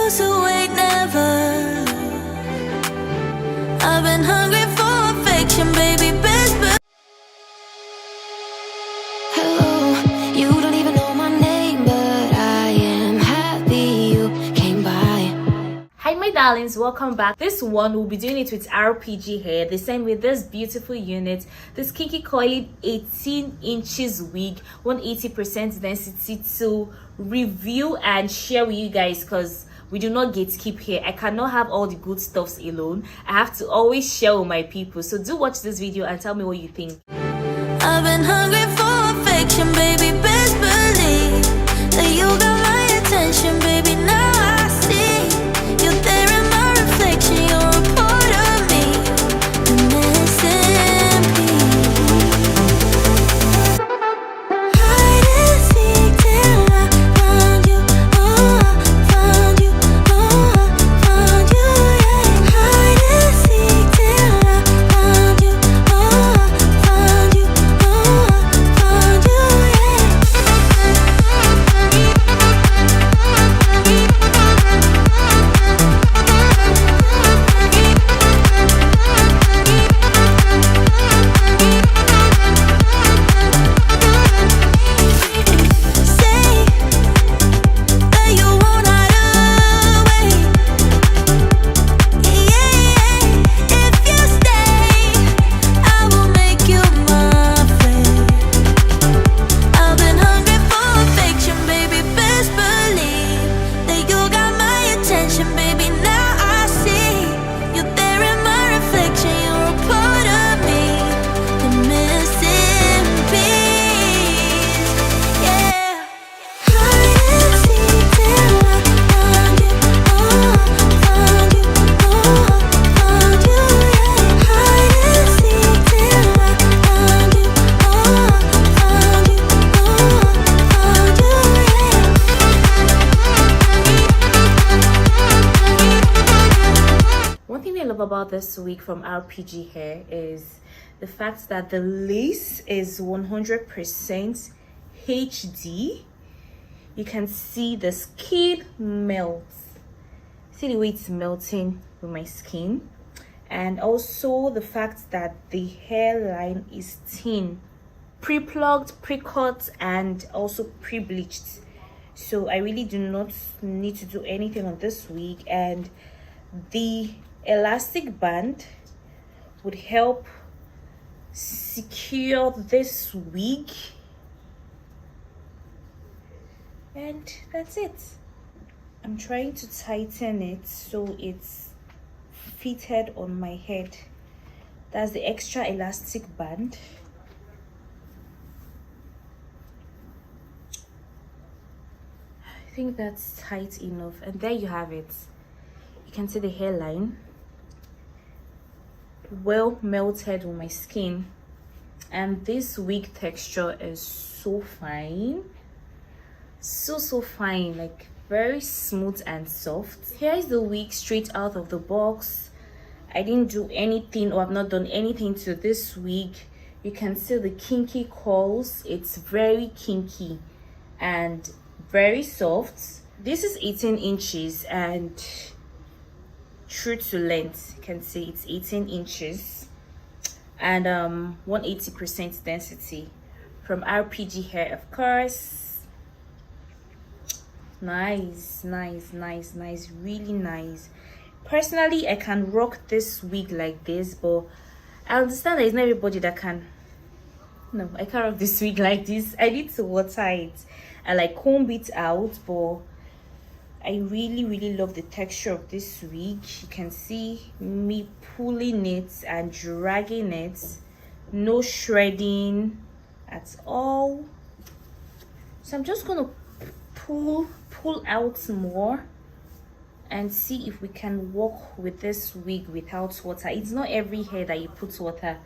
lose the weight, never. I've been hungry for affection, baby, best believe. Hello, you don't even know my name, but I am happy you came by. Hi my darlings, welcome back. This one we'll be doing it with RPGHair, the same with this beautiful unit, this Kinky Curl 18 inches wig, 180% density, to review and share with you guys, because we do not gatekeep here. I cannot have all the good stuffs alone. I have to always share with my people. So do watch this video and tell me what you think. I've been hungry for affection, baby, best believe that you got my attention, baby. Now I see you're there in my reflection. You're a part of me, the missing piece. Hide and seek till I found you. Oh, I found you. Oh, I found you. Yeah. Hide and seek till I found you. Oh, I found you. About this wig from RPGHair is the fact that the lace is 100% HD. You can see the skin melts. See the way it's melting with my skin, and also the fact that the hairline is thin, pre-plucked, pre-cut, and also pre-bleached. So I really do not need to do anything on this wig, and the elastic band would help secure this wig, and that's it. I'm trying to tighten it so it's fitted on my head. That's the extra elastic band. I think that's tight enough, and there you have it. You can see the hairline well melted on my skin, and this wig texture is so fine, so fine, like very smooth and soft. Here is the wig straight out of the box. I didn't do anything, or I've not done anything to this wig. You can see the kinky curls. It's very kinky and very soft. This is 18 inches and true to length. You can see it's 18 inches and 180% density from RPGHair, of course. Nice, really nice. Personally, I can rock this wig like this, but I understand there's not everybody that can. No, I can't rock this wig like this. I need to water it and like comb it out, but I really love the texture of this wig. You can see me pulling it and dragging it, no shredding at all. So I'm just gonna pull out more and see if we can work with this wig without water. It's not every hair that you put water,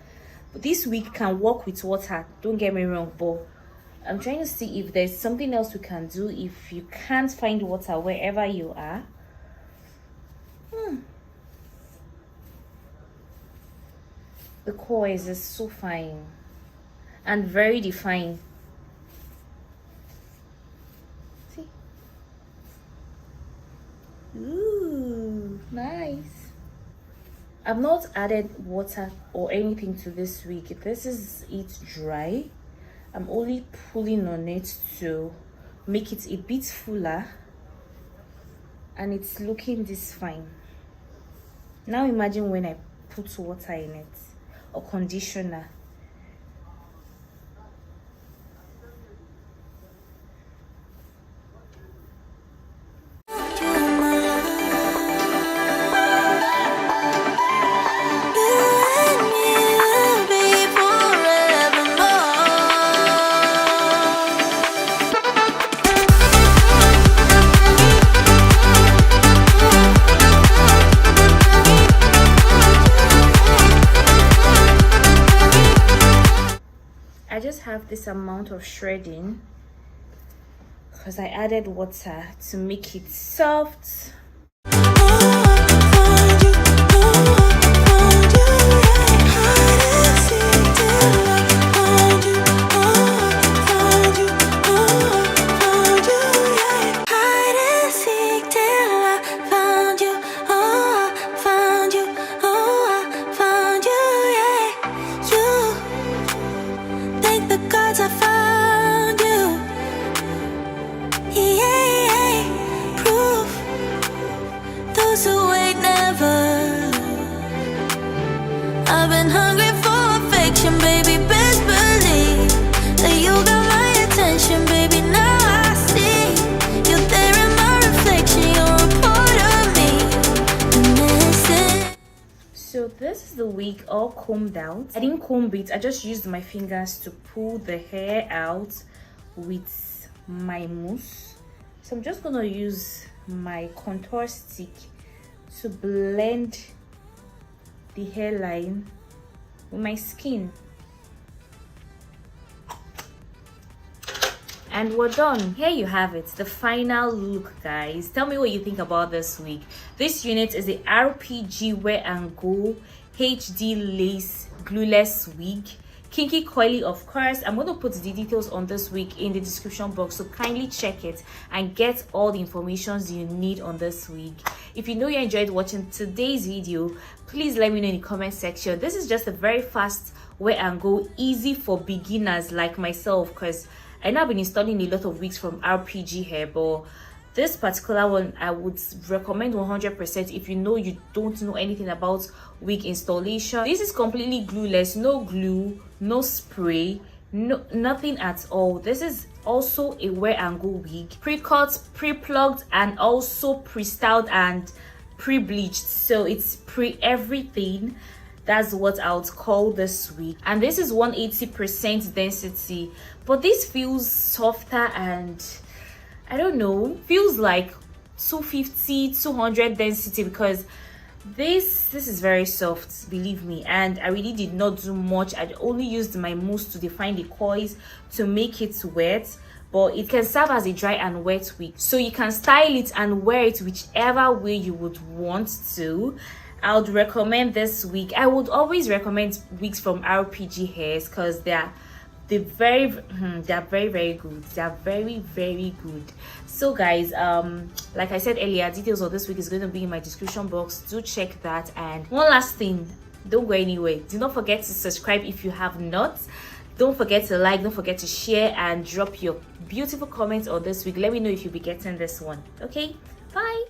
but this wig can work with water, don't get me wrong, but I'm trying to see if there's something else we can do if you can't find water wherever you are. The coils is so fine and very defined. See? Ooh, nice. I've not added water or anything to this wig. This is it dry. I'm only pulling on it to make it a bit fuller, and it's looking this fine. Now imagine when I put water in it or conditioner. I just have this amount of shredding because I added water to make it soft. I've been hungry for affection, baby. Best believe that you got my attention, baby. Now I see you're there in my reflection. You're a part of me. And this is So this is the wig all combed out. I didn't comb it. I just used my fingers to pull the hair out with my mousse. So I'm just gonna use my contour stick to blend the hairline with my skin, and we're done. Here you have it, the final look, guys. Tell me what you think about this wig. This unit is the RPGHair HD lace glueless wig, Kinky Curl, of course. I'm going to put the details on this wig in the description box, so kindly check it and get all the information you need on this wig. If you know you enjoyed watching today's video, please let me know in the comment section. This is just a very fast wear and go, easy for beginners like myself, because I know I've been installing a lot of wigs from RPGHair, but this particular one I would recommend 100% if you know you don't know anything about wig installation. This is completely glueless, no glue, no spray, nothing at all. This is also a wear and go wig, pre-cut, pre-plucked, and also pre-styled and pre-bleached. So it's pre-everything. That's what I would call this wig. And this is 180% density, but this feels softer and I don't know, feels like 250, 200 density, because this is very soft, believe me. And I really did not do much. I only used my mousse to define the coils to make it wet, but it can serve as a dry and wet wig, so you can style it and wear it whichever way you would want to. I would recommend this wig. I would always recommend wigs from RPGHair because they're very good. They're very good. So guys, like I said earlier, details of this wig is going to be in my description box. Do check that. And one last thing, don't go anywhere. Do not forget to subscribe if you have not. Don't forget to like, don't forget to share, and drop your beautiful comments on this wig. Let me know if you'll be getting this one. Okay, bye.